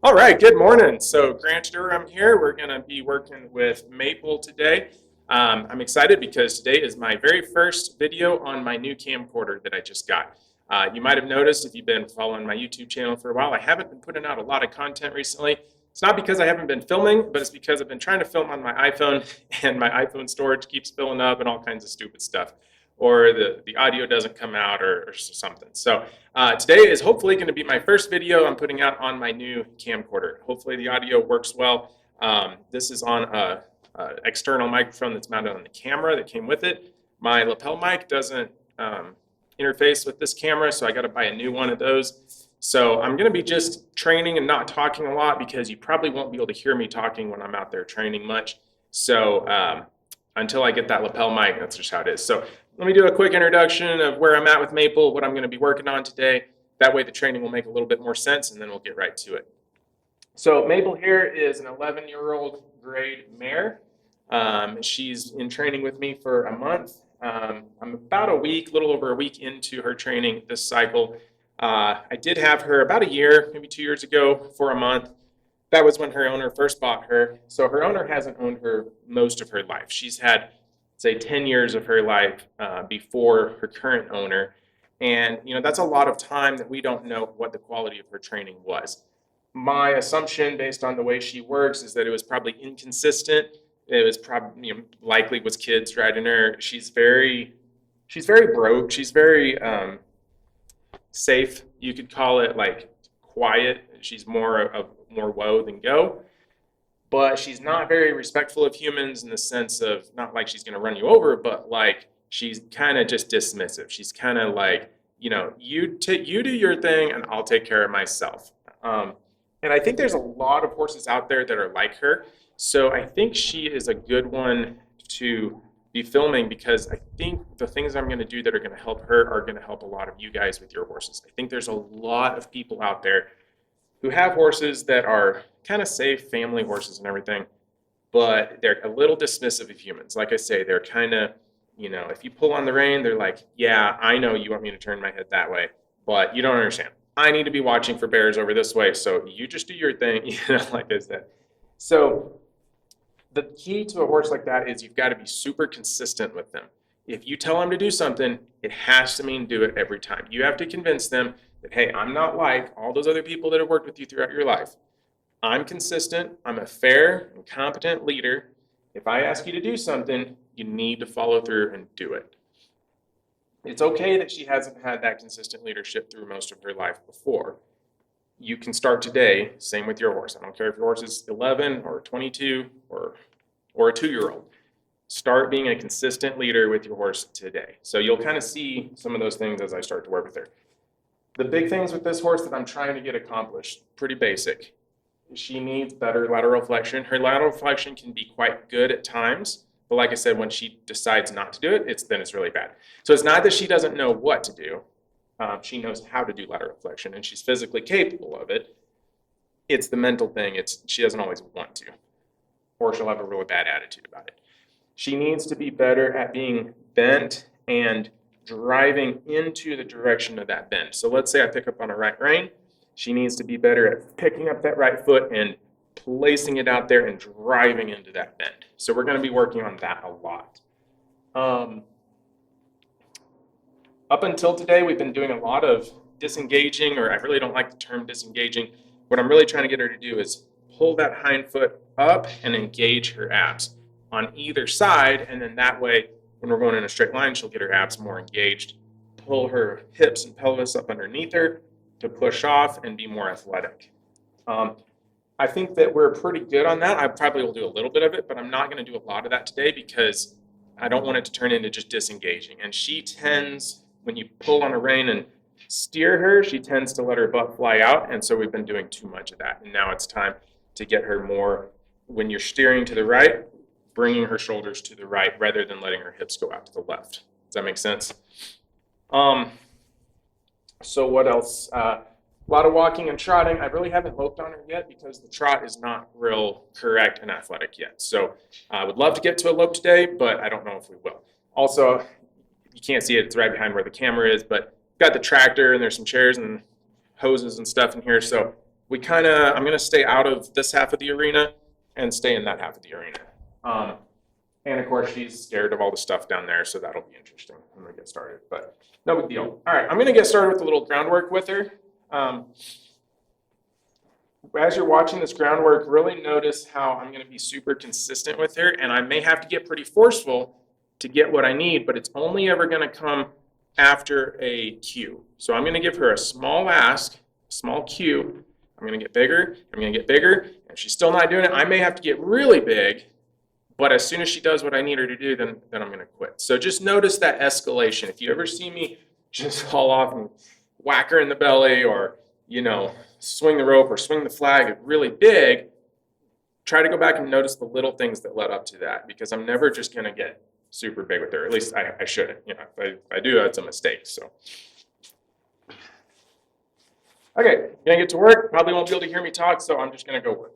All right, good morning. So Grant Durham here. We're going to be working with Maple today. I'm excited because today is my very first video on my new camcorder that I just got. You might have noticed if you've been following my YouTube channel for a while, I haven't been putting out a lot of content recently. It's not because I haven't been filming, but it's because I've been trying to film on my iPhone and my iPhone storage keeps filling up and all kinds of stupid stuff. Or the audio doesn't come out or something. So today is hopefully going to be my first video I'm putting out on my new camcorder. Hopefully the audio works well. This is on a external microphone that's mounted on the camera that came with it. My lapel mic doesn't interface with this camera, so I got to buy a new one of those. So I'm going to be just training and not talking a lot because you probably won't be able to hear me talking when I'm out there training much. So until I get that lapel mic, that's just how it is. So let me do a quick introduction of where I'm at with Maple, what I'm going to be working on today. That way the training will make a little bit more sense, and then we'll get right to it. So Maple here is an 11-year-old grade mare. She's in training with me for a month. I'm about a little over a week into her training this cycle. I did have her about a year, maybe 2 years ago for a month. That was when her owner first bought her. So her owner hasn't owned her most of her life. She's had, say, 10 years of her life before her current owner. And, that's a lot of time that we don't know what the quality of her training was. My assumption based on the way she works is that it was probably inconsistent. It was probably, likely was kids riding her. She's very broke. She's very safe. You could call it like quiet. She's more woe than go. But she's not very respectful of humans in the sense of not like she's going to run you over, but like she's kind of just dismissive. She's kind of like, you do your thing and I'll take care of myself. And I think there's a lot of horses out there that are like her. So I think she is a good one to be filming because I think the things I'm going to do that are going to help her are going to help a lot of you guys with your horses. I think there's a lot of people out there who have horses that are kind of safe, family horses and everything, but they're a little dismissive of humans. Like I say, they're kind of, if you pull on the rein, they're like, yeah, I know you want me to turn my head that way, but you don't understand. I need to be watching for bears over this way, so you just do your thing, like I said. So the key to a horse like that is you've got to be super consistent with them. If you tell them to do something, it has to mean do it every time. You have to convince them that, hey, I'm not like all those other people that have worked with you throughout your life. I'm consistent. I'm a fair and competent leader. If I ask you to do something, you need to follow through and do it. It's okay that she hasn't had that consistent leadership through most of her life before. You can start today, same with your horse. I don't care if your horse is 11 or 22 or a 2-year-old. Start being a consistent leader with your horse today. So you'll kind of see some of those things as I start to work with her. The big things with this horse that I'm trying to get accomplished, pretty basic. She needs better lateral flexion. Her lateral flexion can be quite good at times, but like I said, when she decides not to do it, then it's really bad. So it's not that she doesn't know what to do. She knows how to do lateral flexion, and she's physically capable of it. It's the mental thing. She doesn't always want to, or she'll have a really bad attitude about it. She needs to be better at being bent and driving into the direction of that bend. So let's say I pick up on a right rein. She needs to be better at picking up that right foot and placing it out there and driving into that bend. So we're going to be working on that a lot. Up until today, we've been doing a lot of disengaging, or I really don't like the term disengaging. What I'm really trying to get her to do is pull that hind foot up and engage her abs on either side, and then that way, when we're going in a straight line, she'll get her abs more engaged. Pull her hips and pelvis up underneath her to push off and be more athletic. I think that we're pretty good on that. I probably will do a little bit of it, but I'm not going to do a lot of that today because I don't want it to turn into just disengaging. And she tends, when you pull on a rein and steer her, she tends to let her butt fly out, and so we've been doing too much of that. And now it's time to get her more, when you're steering to the right, bringing her shoulders to the right rather than letting her hips go out to the left. Does that make sense? So what else? A lot of walking and trotting. I really haven't loped on her yet because the trot is not real correct and athletic yet. So I would love to get to a lope today, but I don't know if we will. Also, you can't see it. It's right behind where the camera is, but got the tractor and there's some chairs and hoses and stuff in here. So I'm going to stay out of this half of the arena and stay in that half of the arena. And of course, she's scared of all the stuff down there, so that'll be interesting. I'm going to get started, but no big deal. All right, I'm going to get started with a little groundwork with her. As you're watching this groundwork, really notice how I'm going to be super consistent with her, and I may have to get pretty forceful to get what I need, but it's only ever going to come after a cue. So I'm going to give her a small ask, small cue. I'm going to get bigger, I'm going to get bigger. If she's still not doing it, I may have to get really big, but as soon as she does what I need her to do, then I'm going to quit. So just notice that escalation. If you ever see me just haul off and whack her in the belly, or, swing the rope or swing the flag really big, try to go back and notice the little things that led up to that, because I'm never just going to get super big with her. At least I shouldn't. If I do, that's a mistake. So, okay, gonna get to work. Probably won't be able to hear me talk, so I'm just gonna go work.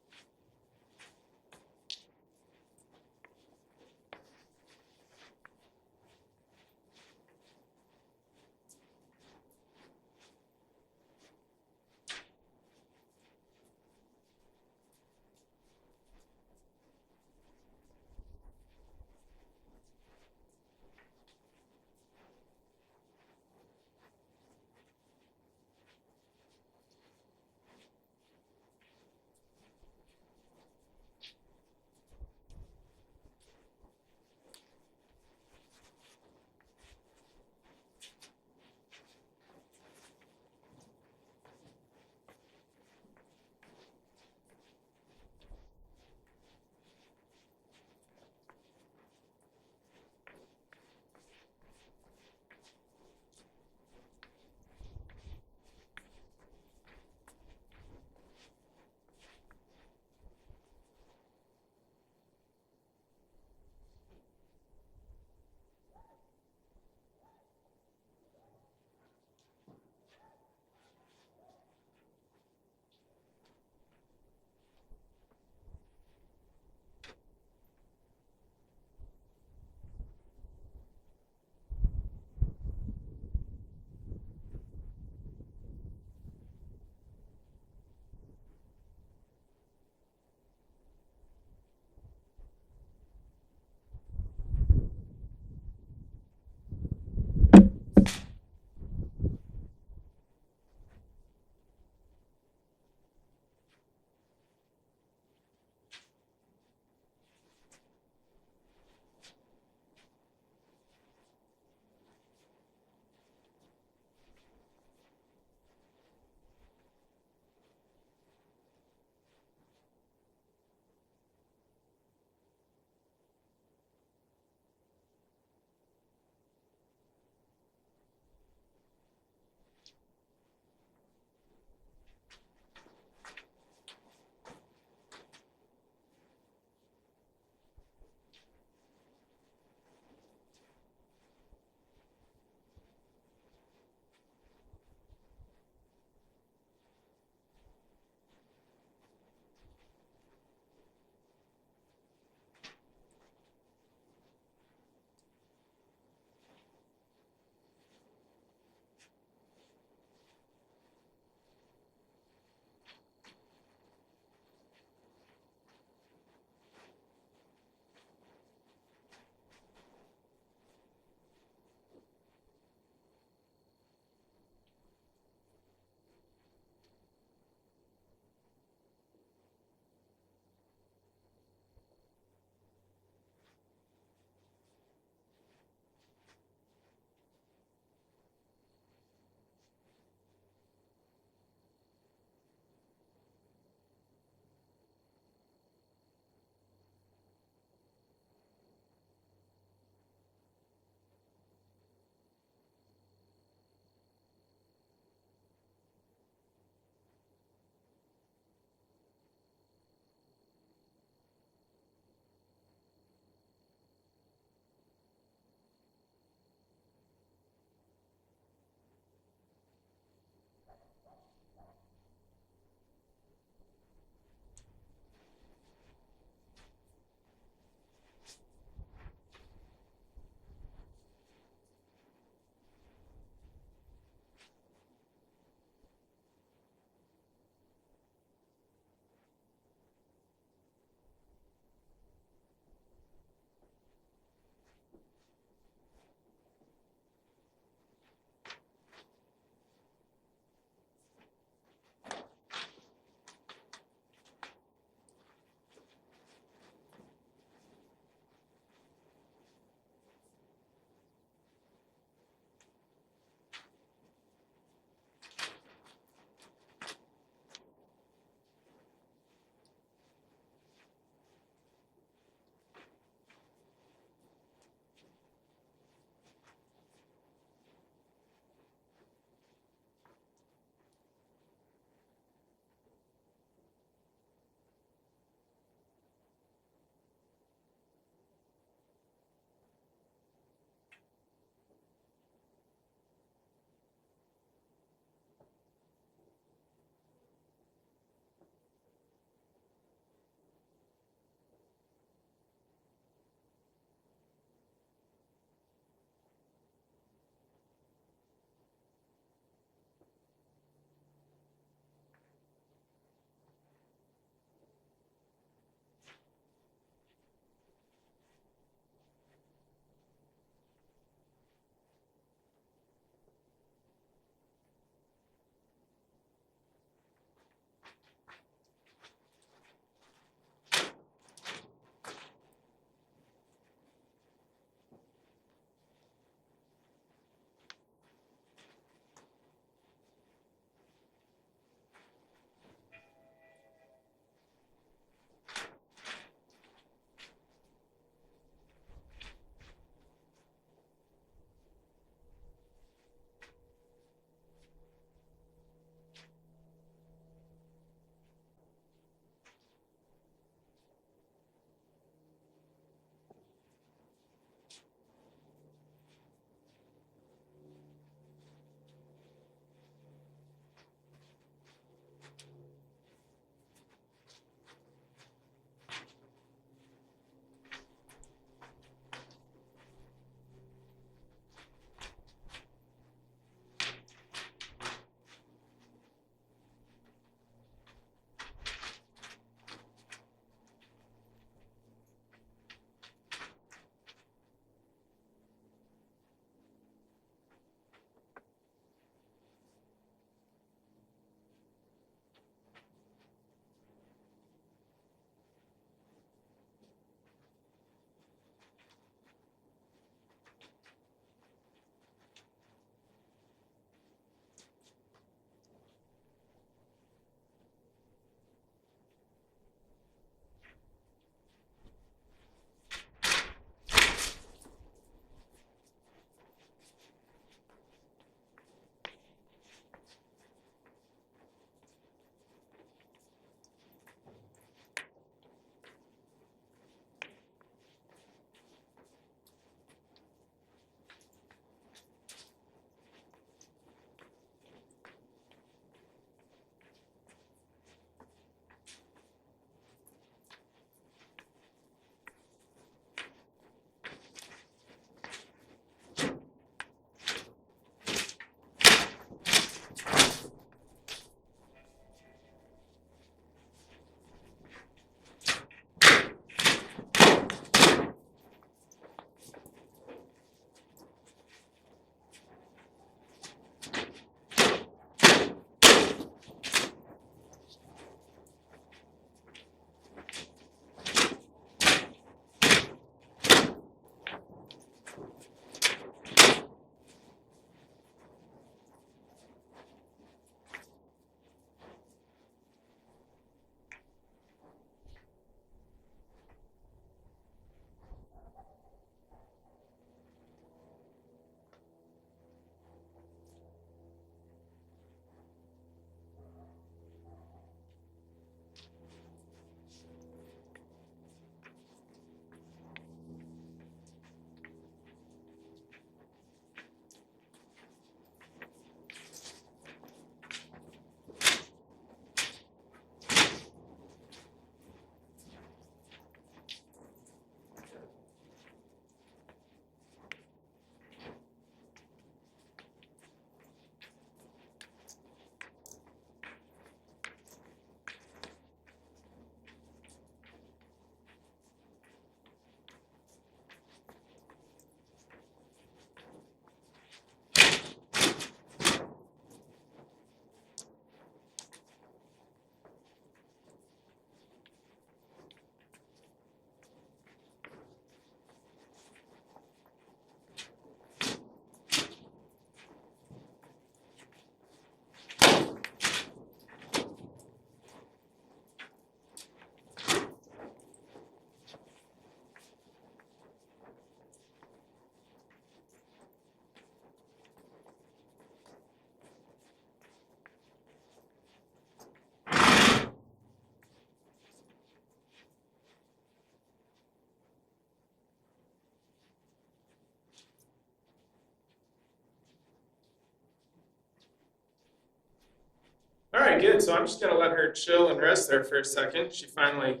right, good. So I'm just gonna let her chill and rest there for a second. She finally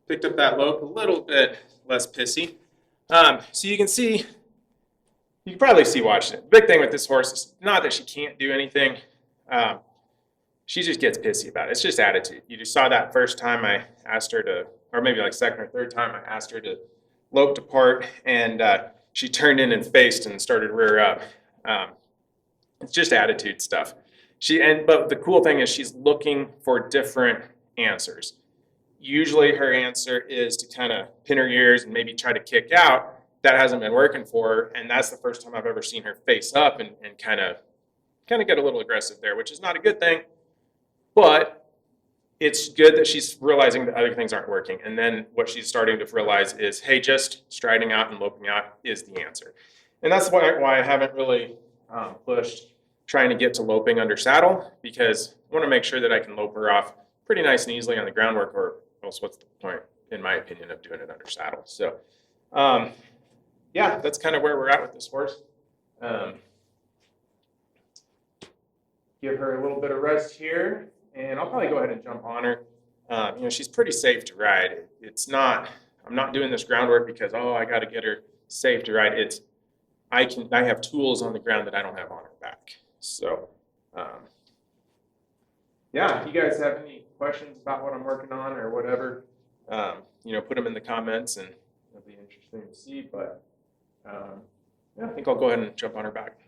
picked up that lope a little bit less pissy. So you can see, you can probably see watching it. The big thing with this horse is not that she can't do anything. Um, she just gets pissy about it. It's just attitude. You just saw that first time I asked her to, or maybe like second or third time I asked her to lope depart, and she turned in and faced and started rear up. Um, it's just attitude stuff. But the cool thing is she's looking for different answers. Usually her answer is to kind of pin her ears and maybe try to kick out. That hasn't been working for her, and that's the first time I've ever seen her face up and kind of get a little aggressive there, which is not a good thing. But it's good that she's realizing that other things aren't working. And then what she's starting to realize is, hey, just striding out and loping out is the answer. And that's why I haven't really pushed trying to get to loping under saddle, because I want to make sure that I can lope her off pretty nice and easily on the groundwork, or else what's the point, in my opinion, of doing it under saddle. So, yeah, that's kind of where we're at with this horse. Give her a little bit of rest here, and I'll probably go ahead and jump on her. She's pretty safe to ride. It's not, I'm not doing this groundwork because, oh, I got to get her safe to ride. I have tools on the ground that I don't have on her back. So, yeah, if you guys have any questions about what I'm working on or whatever, put them in the comments, and it'll be interesting to see. But yeah, I think I'll go ahead and jump on her back.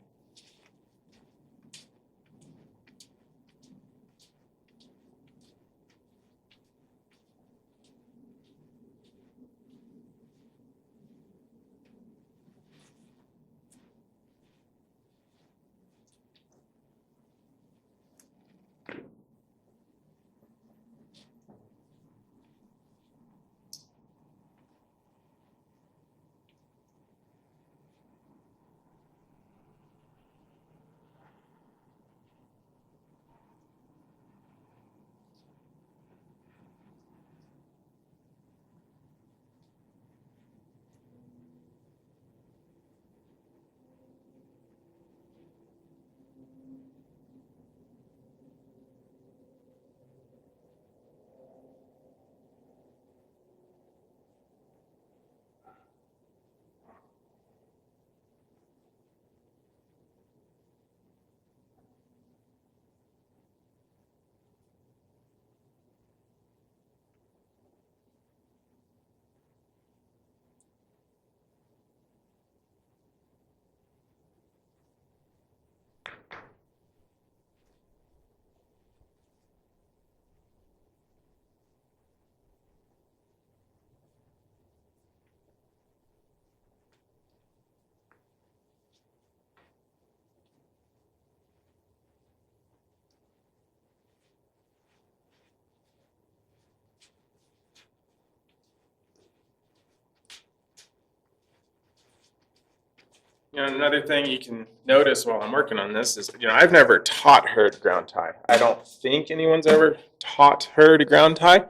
Another thing you can notice while I'm working on this is, I've never taught her to ground tie. I don't think anyone's ever taught her to ground tie,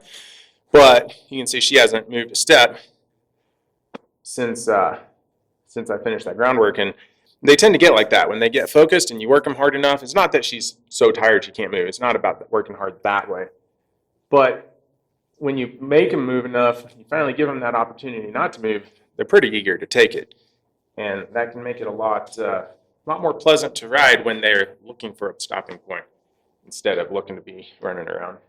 but you can see she hasn't moved a step since I finished that groundwork. And they tend to get like that when they get focused and you work them hard enough. It's not that she's so tired she can't move. It's not about working hard that way. But when you make them move enough, you finally give them that opportunity not to move, they're pretty eager to take it. And that can make it a lot more pleasant to ride when they're looking for a stopping point instead of looking to be running around.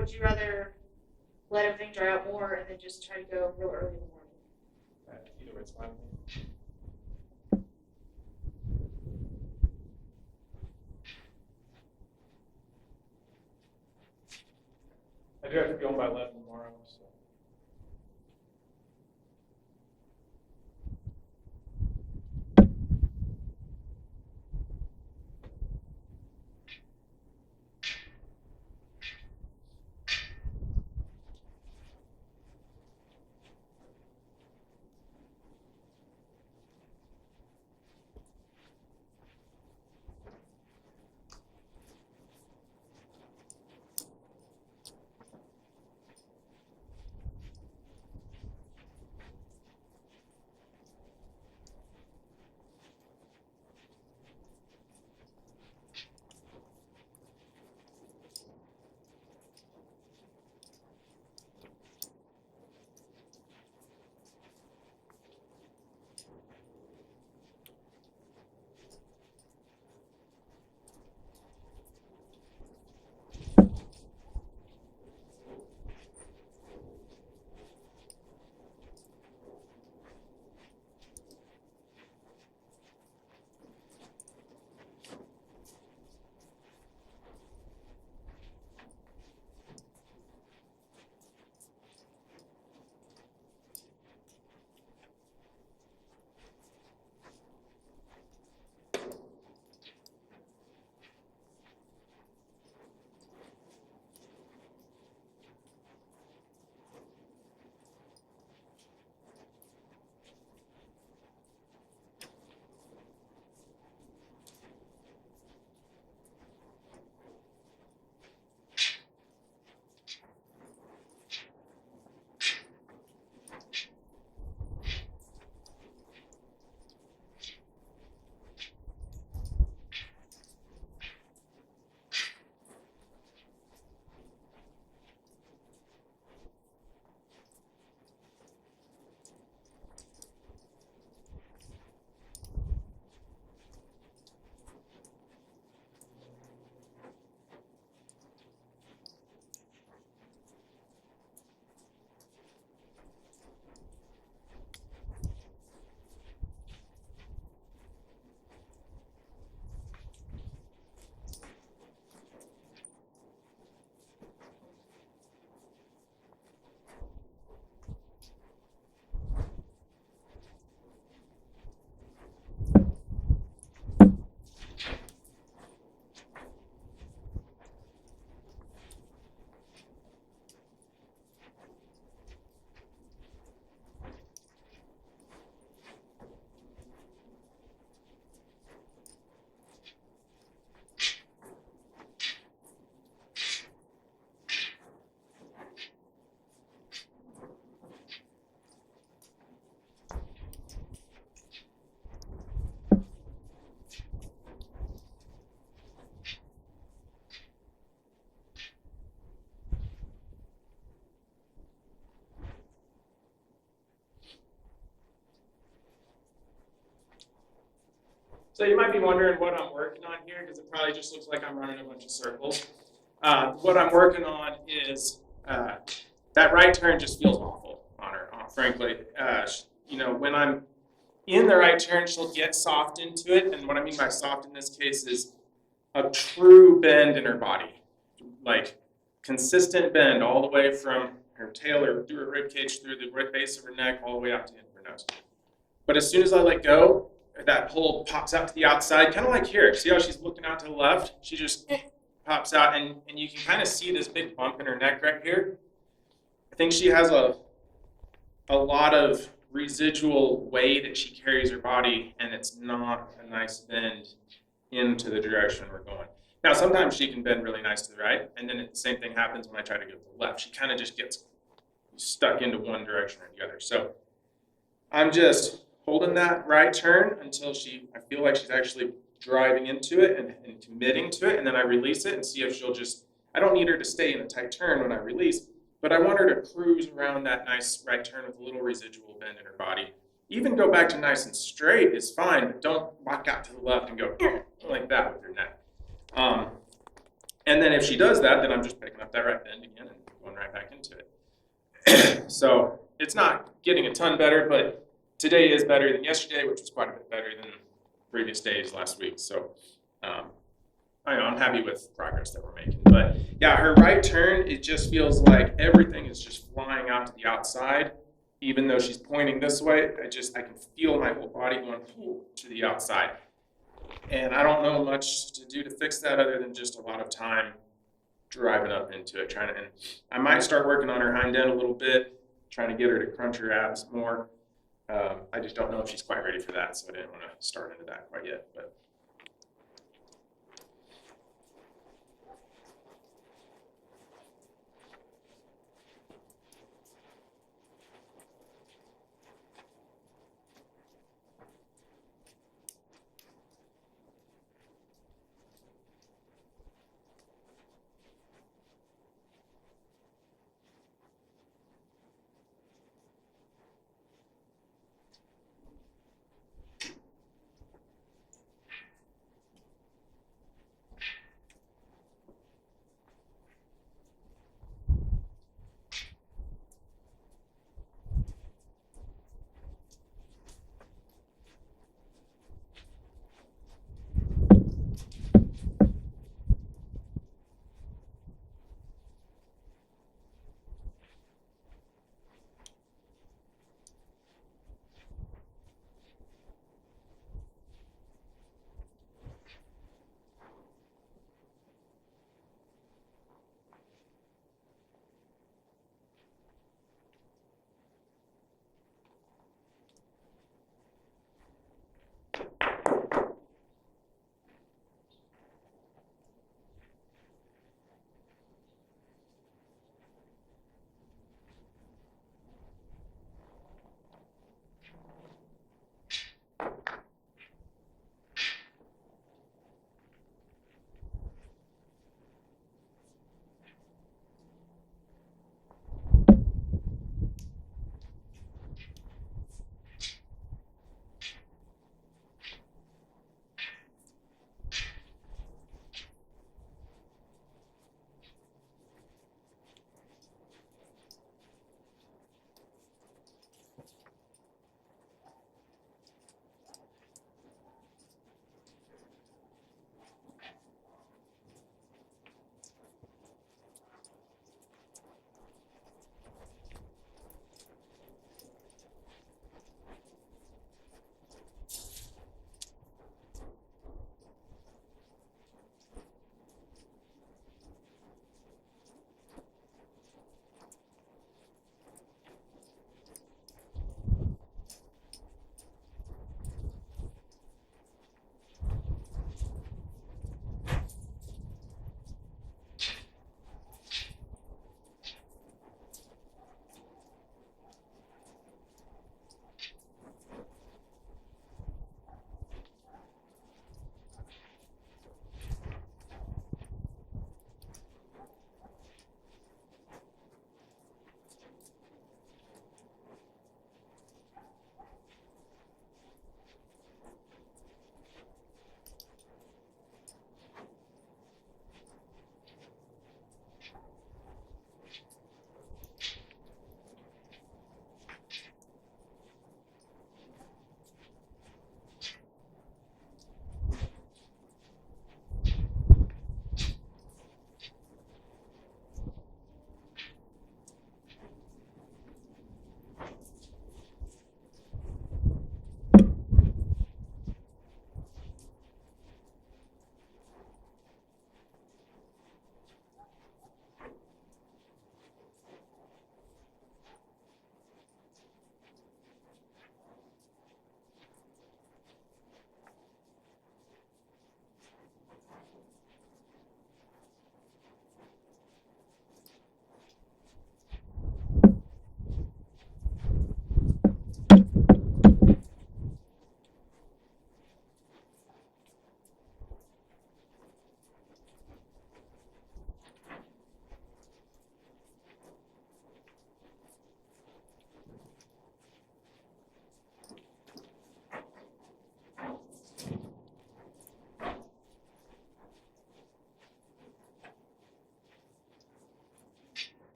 would you rather let everything dry out more and then just try to go real early in the morning? Either way, it's fine. I do have to be home by 11 tomorrow, so. So you might be wondering what I'm working on here, because it probably just looks like I'm running a bunch of circles. What I'm working on is that right turn just feels awful on her, frankly. When I'm in the right turn, she'll get soft into it, and what I mean by soft in this case is a true bend in her body, like consistent bend all the way from her tail or through her rib cage, through the base of her neck, all the way out to the end of her nose. But as soon as I let go, that hole pops out to the outside, kind of like here. See how she's looking out to the left? She just pops out, and you can kind of see this big bump in her neck right here. I think she has a lot of residual way that she carries her body, and it's not a nice bend into the direction we're going. Now, sometimes she can bend really nice to the right, and then the same thing happens when I try to go to the left. She kind of just gets stuck into one direction or the other. So I'm just holding that right turn until I feel like she's actually driving into it and committing to it, and then I release it and see if she'll I don't need her to stay in a tight turn when I release, but I want her to cruise around that nice right turn with a little residual bend in her body. Even go back to nice and straight is fine, but don't walk out to the left and go like that with your neck. And then if she does that, then I'm just picking up that right bend again and going right back into it. So it's not getting a ton better, but today is better than yesterday, which was quite a bit better than previous days last week. So I'm happy with progress that we're making. But yeah, her right turn, it just feels like everything is just flying out to the outside. Even though she's pointing this way, I can feel my whole body going to the outside. And I don't know much to do to fix that other than just a lot of time driving up into it, and I might start working on her hind end a little bit, trying to get her to crunch her abs more. I just don't know if she's quite ready for that, so I didn't want to start into that quite yet. But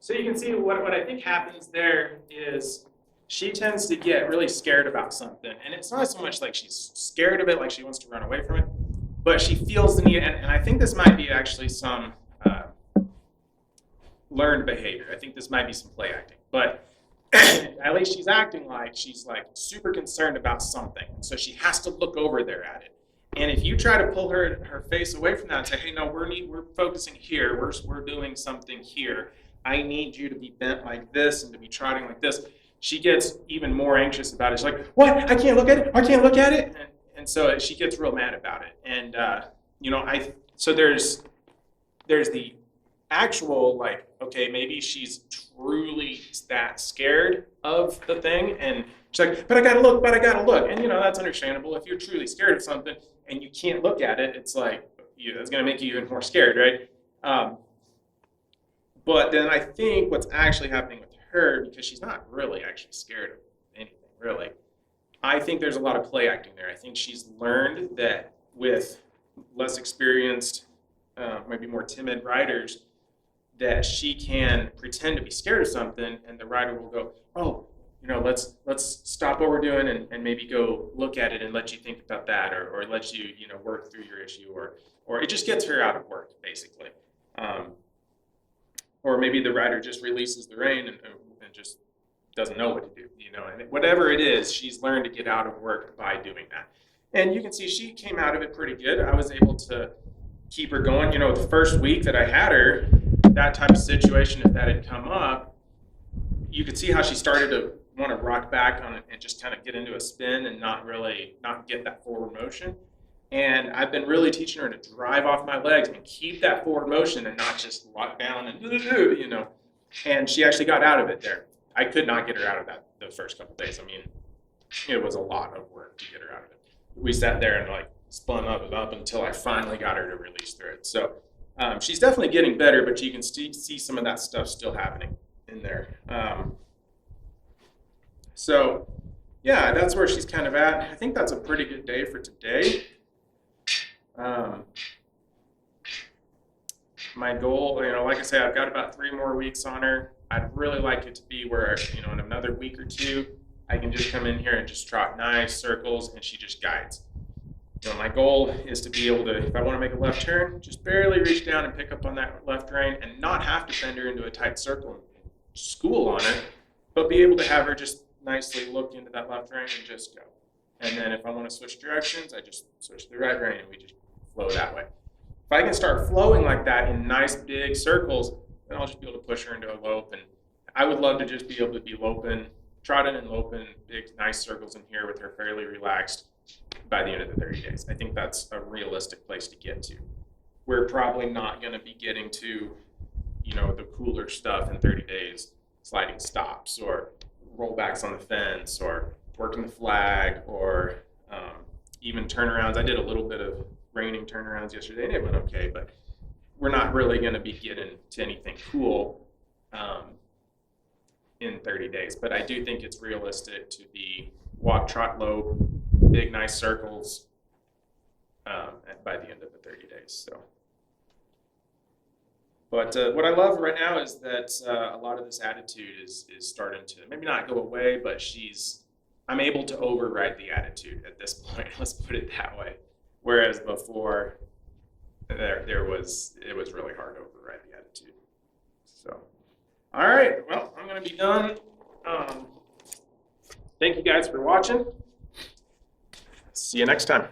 So you can see what I think happens there is she tends to get really scared about something. And it's not so much like she's scared of it, like she wants to run away from it, but she feels the need. And I think this might be actually some learned behavior. I think this might be some play acting. But at least she's acting like she's like super concerned about something. So she has to look over there at it. And if you try to pull her face away from that and say, hey, no, we're focusing here. We're doing something here. I need you to be bent like this and to be trotting like this. She gets even more anxious about it. She's like, what? I can't look at it. I can't look at it. And so she gets real mad about it. And, so there's the actual, like, okay, maybe she's truly that scared of the thing. And she's like, but I got to look. And, that's understandable. If you're truly scared of something and you can't look at it, it's like, it's going to make you even more scared, right? But then I think what's actually happening with her, because she's not really actually scared of anything, really, I think there's a lot of play acting there. I think she's learned that with less experienced, maybe more timid riders, that she can pretend to be scared of something, and the rider will go, oh, let's stop what we're doing and maybe go look at it and let you think about that, or let you, work through your issue, or it just gets her out of work, basically. Or maybe the rider just releases the rein and just doesn't know what to do, and whatever it is, she's learned to get out of work by doing that. And you can see she came out of it pretty good. I was able to keep her going. The first week that I had her, that type of situation, if that had come up, you could see how she started to want to rock back on it and just kind of get into a spin and not get that forward motion. And I've been really teaching her to drive off my legs and keep that forward motion and not just lock down and, And she actually got out of it there. I could not get her out of that the first couple days. I mean, it was a lot of work to get her out of it. We sat there and spun up and up until I finally got her to release through it. So she's definitely getting better, but you can see some of that stuff still happening in there. So yeah, that's where she's kind of at. I think that's a pretty good day for today. My goal, like I say, I've got about 3 more weeks on her. I'd really like it to be where, in another week or 2, I can just come in here and just trot nice circles and she just guides. My goal is to be able to, if I want to make a left turn, just barely reach down and pick up on that left rein and not have to bend her into a tight circle and school on it, but be able to have her just nicely look into that left rein and just go. And then if I want to switch directions, I just switch to the right rein and we just flow that way. If I can start flowing like that in nice big circles, then I'll just be able to push her into a lope. And I would love to just be able to be loping, trotting and loping big nice circles in here with her fairly relaxed by the end of the 30 days. I think that's a realistic place to get to. We're probably not going to be getting to, the cooler stuff in 30 days, sliding stops or rollbacks on the fence or working the flag or even turnarounds. I did a little bit of reining turnarounds yesterday and it went okay, but we're not really going to be getting to anything cool in 30 days. But I do think it's realistic to be walk, trot, lope, big, nice circles by the end of the 30 days. So, but what I love right now is that a lot of this attitude is starting to maybe not go away, but I'm able to override the attitude at this point. Let's put it that way. Whereas before, it was really hard to override the attitude. So, all right. Well, I'm going to be done. Thank you guys for watching. See you next time.